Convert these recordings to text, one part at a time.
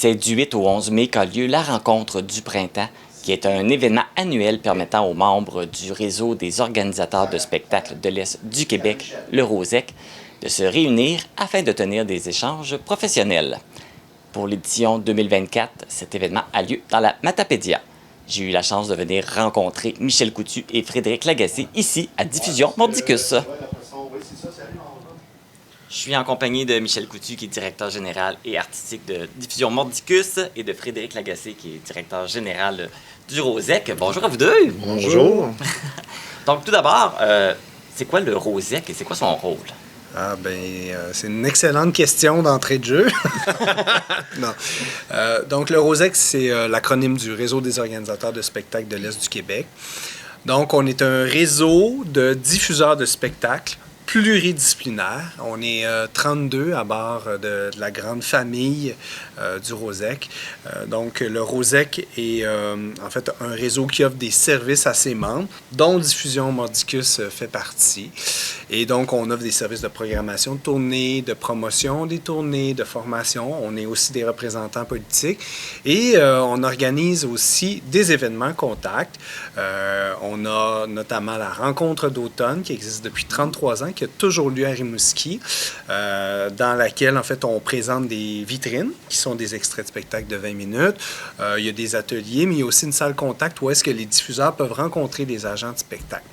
C'est du 8 au 11 mai qu'a lieu la rencontre du printemps, qui est un événement annuel permettant aux membres du réseau des organisateurs de spectacles de l'Est du Québec, le ROSEC, de se réunir afin de tenir des échanges professionnels. Pour l'édition 2024, cet événement a lieu dans la Matapédia. J'ai eu la chance de venir rencontrer Michel Coutu et Frédéric Lagacé ici à Diffusion Mordicus. Je suis en compagnie de Michel Coutu, qui est directeur général et artistique de Diffusion Mordicus, et de Frédéric Lagacé, qui est directeur général du ROSEC. Bonjour à vous deux. Bonjour. Donc, tout d'abord, c'est quoi le ROSEC et c'est quoi son rôle? C'est une excellente question d'entrée de jeu. Non. Donc, le ROSEC, c'est l'acronyme du Réseau des organisateurs de spectacles de l'Est du Québec. Donc, on est un réseau de diffuseurs de spectacles pluridisciplinaire. On est 32 à bord de la grande famille du ROSEC. Donc, le ROSEC est en fait un réseau qui offre des services à ses membres, dont Diffusion Mordicus fait partie. Et donc, on offre des services de programmation de tournées, de promotion des tournées, de formation. On est aussi des représentants politiques. Et on organise aussi des événements contacts. On a notamment la rencontre d'automne qui existe depuis 33 ans, qui a toujours lieu à Rimouski, dans laquelle, en fait, on présente des vitrines, qui sont des extraits de spectacles de 20 minutes. Il y a des ateliers, mais il y a aussi une salle contact où est-ce que les diffuseurs peuvent rencontrer des agents de spectacle.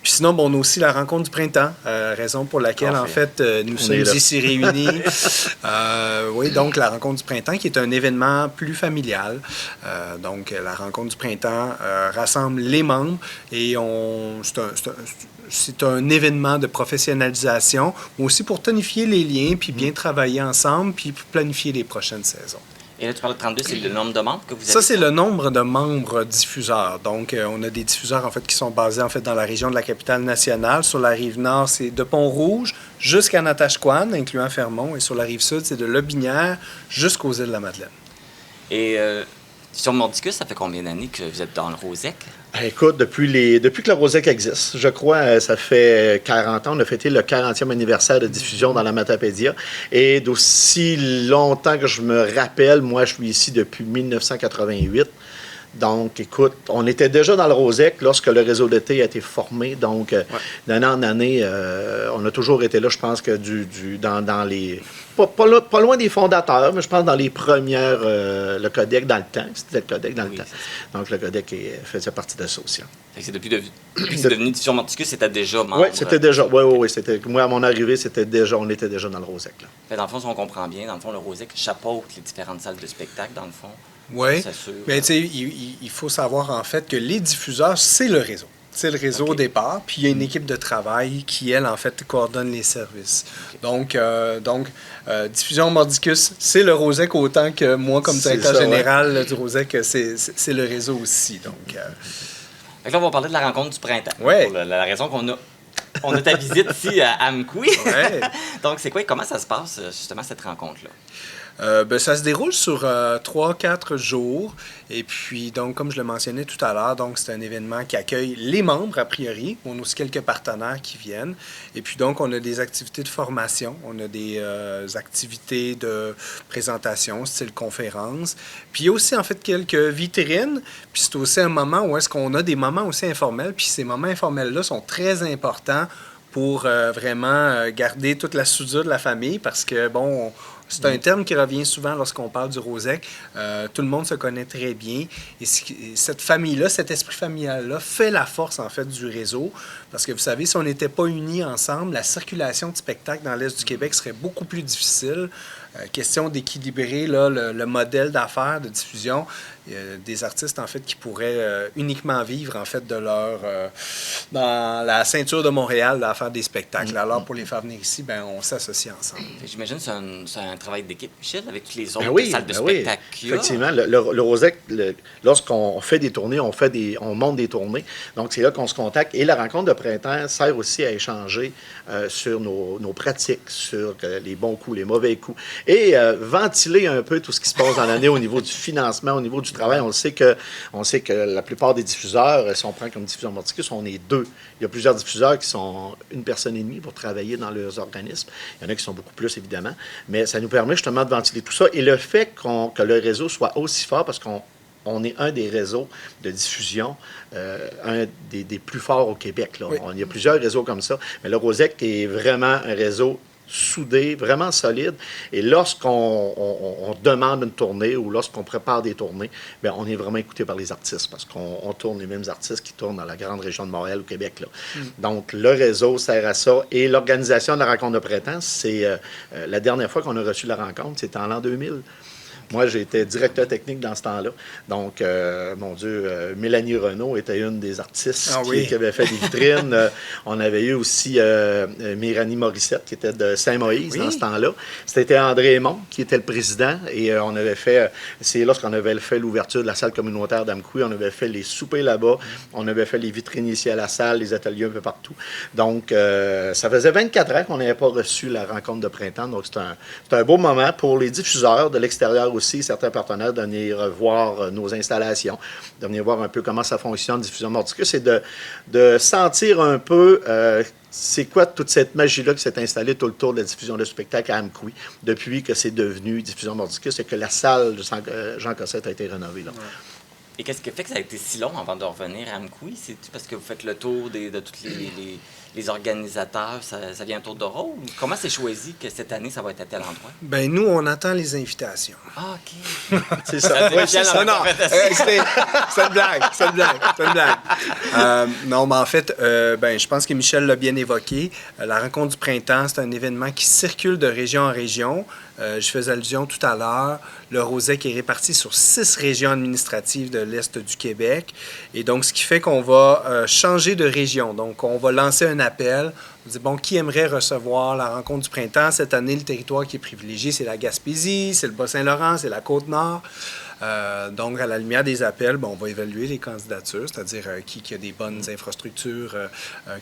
Puis sinon, on a aussi la rencontre du printemps, raison pour laquelle, en fait, nous sommes ici réunis. Oui, donc la rencontre du printemps, qui est un événement plus familial. Donc, la rencontre du printemps rassemble les membres et c'est un événement de professionnalisation, mais aussi pour tonifier les liens, puis bien travailler ensemble, puis planifier les prochaines saisons. Et là, tu parles de 32, c'est le nombre de membres que vous avez? Ça, c'est le nombre de membres diffuseurs. Donc, on a des diffuseurs, en fait, qui sont basés, en fait, dans la région de la capitale nationale. Sur la rive nord, c'est de Pont-Rouge jusqu'à Natashquan, incluant Fermont. Et sur la rive sud, c'est de Lobinière jusqu'aux îles de la Madeleine. Et sur Mordicus, ça fait combien d'années que vous êtes dans le ROSEC? Écoute, depuis que le ROSEC existe, je crois, ça fait 40 ans. On a fêté le 40e anniversaire de diffusion dans la Matapédia. Et d'aussi longtemps que je me rappelle, moi, je suis ici depuis 1988. Donc, écoute, on était déjà dans le ROSEC lorsque le réseau d'été a été formé. Donc, d'année en année, on a toujours été là, je pense que dans les... Pas loin des fondateurs, mais je pense dans les premières... le Codec dans le temps. C'était le Codec dans le temps. Donc, le Codec faisait partie de ça aussi. C'est depuis que c'est devenu Diffusion Mordicus, c'était déjà membre? Oui, c'était déjà. Oui. Moi, à mon arrivée, on était déjà dans le ROSEC. Là. Fait, dans le fond, si on comprend bien, dans le fond, le ROSEC chapeaute les différentes salles de spectacle, dans le fond. Oui, mais tu sais, il faut savoir en fait que les diffuseurs, c'est le réseau. C'est le réseau au départ, puis il y a une équipe de travail qui, elle, en fait, coordonne les services. Donc, Diffusion Mordicus, c'est le ROSEC autant que moi, comme directeur général du ROSEC, c'est le réseau aussi. Donc, Fait que là, on va parler de la rencontre du printemps. Oui. Pour la raison qu'on a ta visite ici à Amkoui. Ouais. Donc, c'est quoi et comment ça se passe, justement, cette rencontre-là? Ça se déroule sur 3-4 jours. Et puis, donc, comme je le mentionnais tout à l'heure, donc c'est un événement qui accueille les membres, a priori. On a aussi quelques partenaires qui viennent. Et puis, donc, on a des activités de formation. On a des activités de présentation, style conférence. Puis, il y a aussi, en fait, quelques vitrines. Puis, c'est aussi un moment où est-ce qu'on a des moments aussi informels. Puis, ces moments informels-là sont très importants pour vraiment garder toute la soudure de la famille parce que, bon... C'est un terme qui revient souvent lorsqu'on parle du ROSEC. Tout le monde se connaît très bien. Et cette famille-là, cet esprit familial-là, fait la force, en fait, du réseau. Parce que, vous savez, si on n'était pas unis ensemble, la circulation de spectacles dans l'Est du Québec serait beaucoup plus difficile. Question d'équilibrer là, le modèle d'affaires de diffusion. Des artistes, en fait, qui pourraient uniquement vivre, en fait, de leur... dans la ceinture de Montréal, à faire des spectacles. Alors, pour les faire venir ici, on s'associe ensemble. J'imagine que c'est un travail d'équipe, Michel, avec toutes les autres salles de spectacle qu'il y a. Effectivement. Le ROSEC, lorsqu'on fait des tournées, on monte des tournées. Donc, c'est là qu'on se contacte. Et la rencontre de printemps sert aussi à échanger sur nos pratiques, sur les bons coups, les mauvais coups. et ventiler un peu tout ce qui se passe dans l'année au niveau du financement, au niveau du travail. On sait que la plupart des diffuseurs, si on prend comme diffuseur Mordicus, on est 2. Il y a plusieurs diffuseurs qui sont 1,5 personne pour travailler dans leurs organismes. Il y en a qui sont beaucoup plus, évidemment. Mais ça nous permet justement de ventiler tout ça. Et le fait que le réseau soit aussi fort, parce qu'on est un des réseaux de diffusion, un des plus forts au Québec. Là. Oui. Il y a plusieurs réseaux comme ça. Mais le Rosec est vraiment un réseau soudé, vraiment solide. Et lorsqu'on demande une tournée ou lorsqu'on prépare des tournées, bien, on est vraiment écouté par les artistes parce qu'on tourne les mêmes artistes qui tournent dans la grande région de Montréal, au Québec. Là. Donc, le réseau sert à ça. Et l'organisation de la rencontre de printemps, c'est la dernière fois qu'on a reçu la rencontre, c'était en l'an 2000. Moi, j'étais directeur technique dans ce temps-là. Donc, mon Dieu, Mélanie Renaud était une des artistes qui avait fait des vitrines. On avait eu aussi Méranie Morissette, qui était de Saint-Moïse dans ce temps-là. C'était André Aymon, qui était le président. Et on avait fait, c'est lorsqu'on avait fait l'ouverture de la salle communautaire d'Amkoui, on avait fait les soupers là-bas. On avait fait les vitrines ici à la salle, les ateliers un peu partout. Donc, ça faisait 24 ans qu'on n'avait pas reçu la rencontre de printemps. Donc, c'est un beau moment pour les diffuseurs de l'extérieur aussi, certains partenaires, de venir voir nos installations, de venir voir un peu comment ça fonctionne, Diffusion Mordicus, et de sentir un peu c'est quoi toute cette magie-là qui s'est installée tout autour de la diffusion de spectacle à Amkoui depuis que c'est devenu Diffusion Mordicus et que la salle de Jean Cossette a été rénovée. Là. Ouais. Et qu'est-ce qui fait que ça a été si long avant de revenir à Amkoui? C'est-tu parce que vous faites le tour de tous les organisateurs, ça vient un tour de rôle? Comment c'est choisi que cette année, ça va être à tel endroit? Ben nous, on attend les invitations. Ah, OK. C'est ça. C'est une blague. Non, mais en fait, je pense que Michel l'a bien évoqué. La rencontre du printemps, c'est un événement qui circule de région en région. Je faisais allusion tout à l'heure. Le Rosec est réparti sur 6 régions administratives de l'Est du Québec. Et donc, ce qui fait qu'on va changer de région. Donc, on va lancer un appel. On dit, bon, qui aimerait recevoir la rencontre du printemps? Cette année, le territoire qui est privilégié, c'est la Gaspésie, c'est le Bas-Saint-Laurent, c'est la Côte-Nord. Donc, à la lumière des appels, on va évaluer les candidatures, c'est-à-dire qui a des bonnes infrastructures,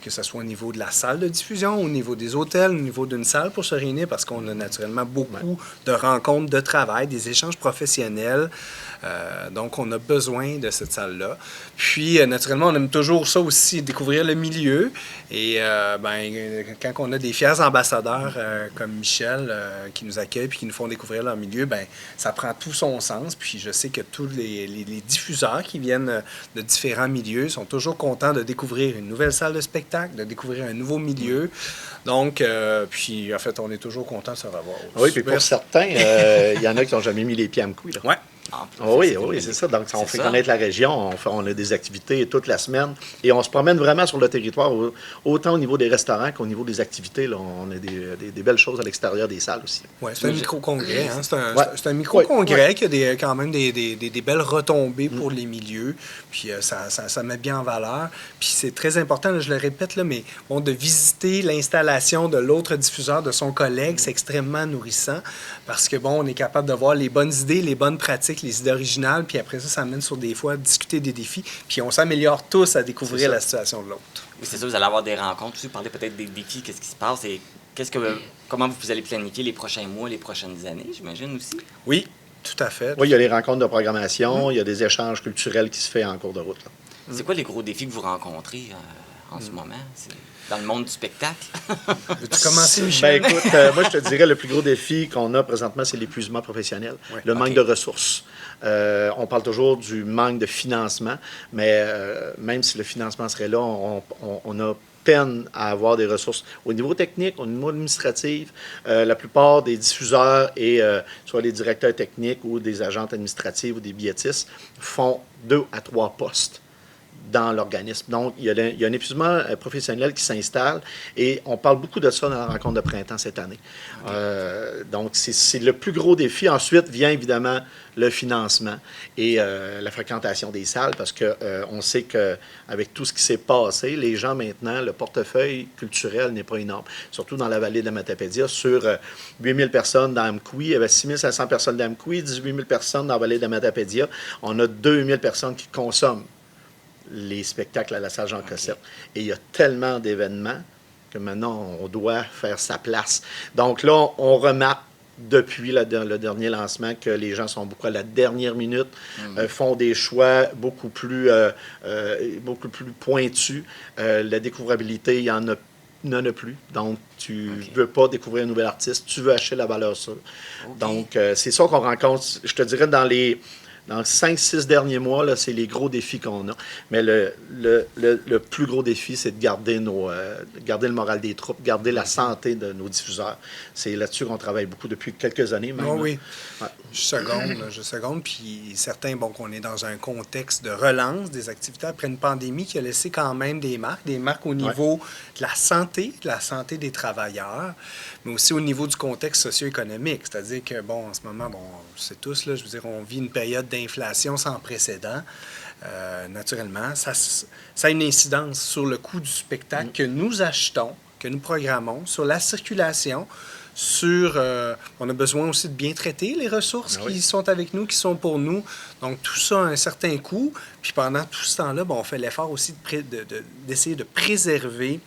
que ce soit au niveau de la salle de diffusion, au niveau des hôtels, au niveau d'une salle pour se réunir, parce qu'on a naturellement beaucoup de rencontres de travail, des échanges professionnels. Donc, on a besoin de cette salle-là. Puis, naturellement, on aime toujours ça aussi, découvrir le milieu. Et quand on a des fiers ambassadeurs comme Michel qui nous accueillent puis qui nous font découvrir leur milieu, ça prend tout son sens. Puis, je sais que tous les diffuseurs qui viennent de différents milieux sont toujours contents de découvrir une nouvelle salle de spectacle, de découvrir un nouveau milieu. Donc, puis, en fait, on est toujours content de se revoir. Oui, puis pour certains, il y en a qui n'ont jamais mis les pieds à Amkoui. Oui. Oui, c'est ça. Donc, on fait connaître la région, on a des activités toute la semaine et on se promène vraiment sur le territoire, autant au niveau des restaurants qu'au niveau des activités. Là, on a des belles choses à l'extérieur des salles aussi. Oui, c'est un micro-congrès. Hein? C'est un micro-congrès qui a quand même des belles retombées pour les milieux. Puis ça met bien en valeur. Puis c'est très important, là, je le répète, là, mais bon, de visiter l'installation de l'autre diffuseur, de son collègue, c'est extrêmement nourrissant parce que bon, on est capable de voir les bonnes idées, les bonnes pratiques, les idées originales, puis après ça amène sur des fois à discuter des défis, puis on s'améliore tous à découvrir la situation de l'autre. Oui, c'est ça, vous allez avoir des rencontres aussi, parler peut-être des défis, qu'est-ce qui se passe et comment vous allez planifier les prochains mois, les prochaines années, j'imagine aussi? Oui, tout à fait. Oui, il y a les rencontres de programmation, il y a des échanges culturels qui se font en cours de route. Là. C'est quoi les gros défis que vous rencontrez en ce moment? Dans le monde du spectacle? Veux-tu commencer, Michel? Écoute, moi, je te dirais, le plus gros défi qu'on a présentement, c'est l'épuisement professionnel, le manque de ressources. On parle toujours du manque de financement, mais même si le financement serait là, on a peine à avoir des ressources au niveau technique, au niveau administratif. La plupart des diffuseurs et soit les directeurs techniques ou des agentes administratives ou des billettistes font 2 à 3 postes dans l'organisme. Donc, il y a un épuisement professionnel qui s'installe et on parle beaucoup de ça dans la rencontre de printemps cette année. Okay. Donc, c'est le plus gros défi. Ensuite vient évidemment le financement et la fréquentation des salles parce qu'on sait qu'avec tout ce qui s'est passé, les gens maintenant, le portefeuille culturel n'est pas énorme. Surtout dans la vallée de la Matapédia, sur 8 000 personnes dans Amkoui, il y avait 6 500 personnes dans Amkoui, 18 000 personnes dans la vallée de la Matapédia. On a 2 000 personnes qui consomment les spectacles à la salle Jean Cossette. Et il y a tellement d'événements que maintenant, on doit faire sa place. Donc là, on remarque depuis le dernier lancement que les gens sont beaucoup à la dernière minute, font des choix beaucoup plus pointus. La découvrabilité, il n'y en a plus. Donc, tu ne veux pas découvrir un nouvel artiste, tu veux acheter la valeur sûre. Donc, c'est ça qu'on rencontre, je te dirais, dans les 5-6 derniers mois, là, c'est les gros défis qu'on a. Mais le plus gros défi, c'est de garder garder le moral des troupes, garder la santé de nos diffuseurs. C'est là-dessus qu'on travaille beaucoup depuis quelques années même. Oh oui. Ouais. Je seconde. Puis certains, qu'on est dans un contexte de relance des activités après une pandémie qui a laissé quand même des marques au niveau de la santé des travailleurs, mais aussi au niveau du contexte socio-économique. C'est-à-dire que, en ce moment, on sait tous, là, je veux dire, on vit une période d'inflation sans précédent. Naturellement, ça a une incidence sur le coût du spectacle que nous achetons, que nous programmons, sur la circulation, on a besoin aussi de bien traiter les ressources qui sont avec nous, qui sont pour nous. Donc, tout ça a un certain coût. Puis pendant tout ce temps-là, on fait l'effort aussi d'essayer de préserver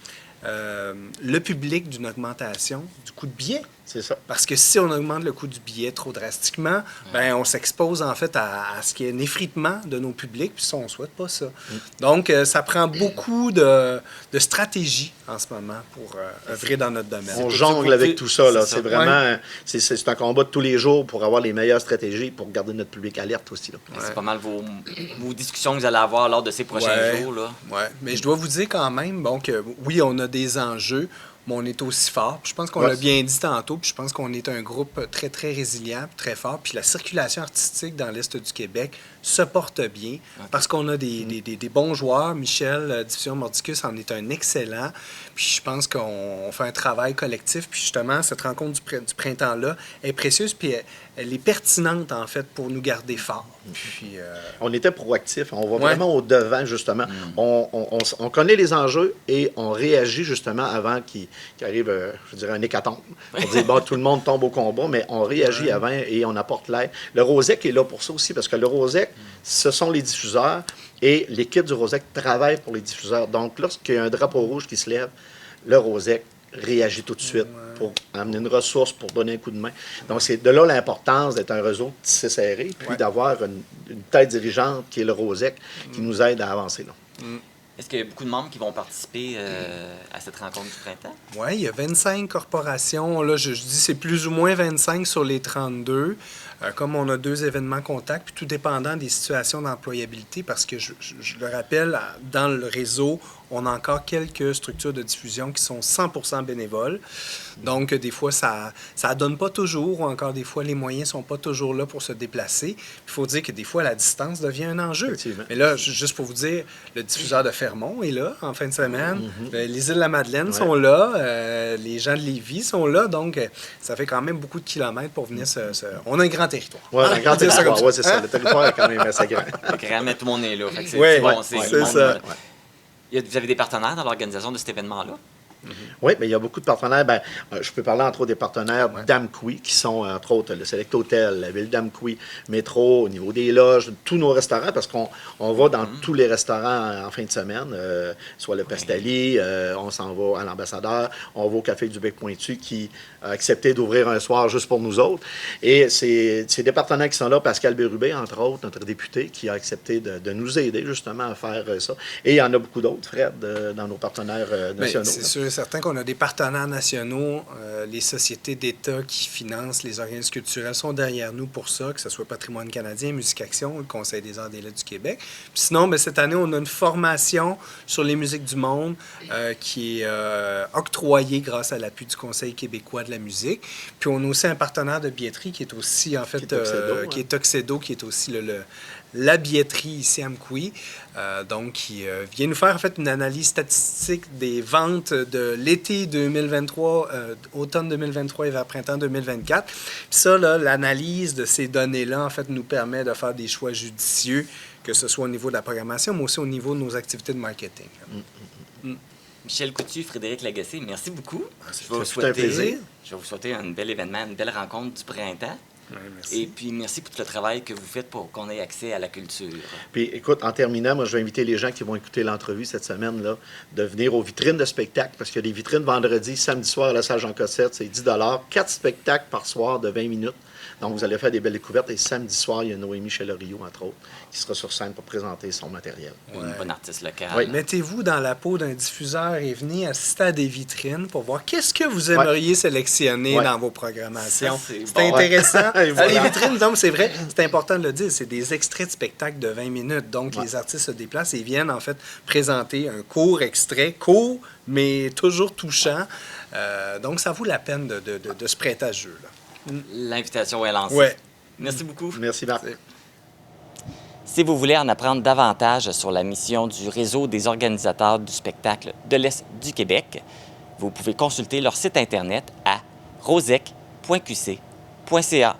le public d'une augmentation du coût de billet. C'est ça. Parce que si on augmente le coût du billet trop drastiquement, on s'expose en fait à ce qui est un effritement de nos publics, puis ça, on ne souhaite pas ça. Donc, ça prend beaucoup de stratégie en ce moment pour œuvrer dans notre domaine. On jongle avec tout ça. Là. C'est vraiment c'est un combat de tous les jours pour avoir les meilleures stratégies pour garder notre public alerte aussi. Là. C'est pas mal vos discussions que vous allez avoir lors de ces prochains jours. Oui, mais je dois vous dire quand même que oui, on a des enjeux, mais on est aussi fort. Puis je pense qu'on l'a bien dit tantôt, puis je pense qu'on est un groupe très, très résilient, très fort. Puis la circulation artistique dans l'Est du Québec se porte bien parce qu'on a des bons joueurs. Michel, Diffusion Mordicus, en est un excellent. Puis je pense qu'on fait un travail collectif. Puis justement, cette rencontre du printemps-là est précieuse, puis elle est pertinente, en fait, pour nous garder forts. Puis, on était proactifs. On va vraiment au-devant, justement. On connaît les enjeux et on réagit, justement, avant qu'il arrive, je dirais, un hécatombe. On dit, tout le monde tombe au combat, mais on réagit avant et on apporte l'aide. Le Rosec est là pour ça aussi, parce que le Rosec, ce sont les diffuseurs et l'équipe du Rosec travaille pour les diffuseurs. Donc, lorsqu'il y a un drapeau rouge qui se lève, le Rosec réagit tout de suite pour amener une ressource, pour donner un coup de main. Donc, c'est de là l'importance d'être un réseau tissé serré, puis d'avoir une tête dirigeante qui est le Rosec, qui nous aide à avancer. Là. Est-ce qu'il y a beaucoup de membres qui vont participer à cette rencontre du printemps? Oui, il y a 25 corporations. Là, je dis c'est plus ou moins 25 sur les 32. Comme on a 2 événements contacts, puis tout dépendant des situations d'employabilité, parce que je le rappelle, dans le réseau, on a encore quelques structures de diffusion qui sont 100% bénévoles. Donc, des fois, ça donne pas toujours, ou encore des fois, les moyens sont pas toujours là pour se déplacer. Il faut dire que des fois, la distance devient un enjeu. Mais là, juste pour vous dire, le diffuseur de Fermont est là en fin de semaine. Les Îles-de-la-Madeleine sont là. Les gens de Lévis sont là. Donc, ça fait quand même beaucoup de kilomètres pour venir On a un grand territoire. Oui, un grand territoire. Oui, c'est ça. Le territoire est quand même assez grand. Mais tout le monde est là. C'est ça. Vous avez des partenaires dans l'organisation de cet événement-là? Oui, mais il y a beaucoup de partenaires. Je peux parler entre autres des partenaires d'Amqui, qui sont entre autres le Select Hotel, la ville d'Amqui, Métro, au niveau des loges, tous nos restaurants, parce qu'on va dans tous les restaurants en fin de semaine, soit le Pestali, on s'en va à l'Ambassadeur, on va au Café du Bec-Pointu qui a accepté d'ouvrir un soir juste pour nous autres. Et c'est des partenaires qui sont là, Pascal Bérubé, entre autres, notre député, qui a accepté de nous aider justement à faire ça. Et il y en a beaucoup d'autres, Fred, dans nos partenaires nationaux. C'est sûr et certain qu'on a des partenaires nationaux, les sociétés d'État qui financent les organismes culturels sont derrière nous pour ça, que ce soit Patrimoine canadien, Musique Action, le Conseil des arts et des lettres du Québec. Puis sinon, cette année, on a une formation sur les musiques du monde qui est octroyée grâce à l'appui du Conseil québécois de la musique. Puis on a aussi un partenaire de billetterie qui est aussi, en fait, qui est Tuxedo, qui est aussi la billetterie ici à Amqui, donc qui vient nous faire en fait une analyse statistique des ventes de l'été 2023, automne 2023 et vers printemps 2024. Puis ça, l'analyse de ces données-là, en fait, nous permet de faire des choix judicieux, que ce soit au niveau de la programmation, mais aussi au niveau de nos activités de marketing. Michel Coutu, Frédéric Lagacé, merci beaucoup. C'est un plaisir. Je vais vous souhaiter un bel événement, une belle rencontre du printemps. Ouais, merci. Et puis, merci pour tout le travail que vous faites pour qu'on ait accès à la culture. Puis écoute, en terminant, moi je vais inviter les gens qui vont écouter l'entrevue cette semaine-là de venir aux vitrines de spectacles, parce qu'il y a des vitrines vendredi, samedi soir à la salle Jean Cossette, c'est 10 4 spectacles par soir de 20 minutes. Donc vous allez faire des belles découvertes. Et samedi soir, il y a Noémie Chelorio, entre autres, qui sera sur scène pour présenter son matériel. Une bonne artiste locale. Oui. Mettez-vous dans la peau d'un diffuseur et venez assister à des vitrines pour voir qu'est-ce que vous aimeriez sélectionner dans vos programmations. Ça, c'est C'est bon. intéressant. Et voilà. Les vitrines, donc, c'est vrai, c'est important de le dire, c'est des extraits de spectacles de 20 minutes. Donc, les artistes se déplacent et viennent, en fait, présenter un court extrait, court, mais toujours touchant. Donc, ça vaut la peine de se prêter à ce jeu-là. L'invitation est lancée. Ouais. Merci beaucoup. Merci Marc. Si vous voulez en apprendre davantage sur la mission du réseau des organisateurs du spectacle de l'Est du Québec, vous pouvez consulter leur site Internet à rosec.qc.ca.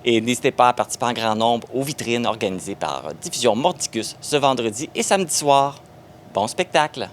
Et n'hésitez pas à participer en grand nombre aux vitrines organisées par Diffusion Mordicus ce vendredi et samedi soir. Bon spectacle!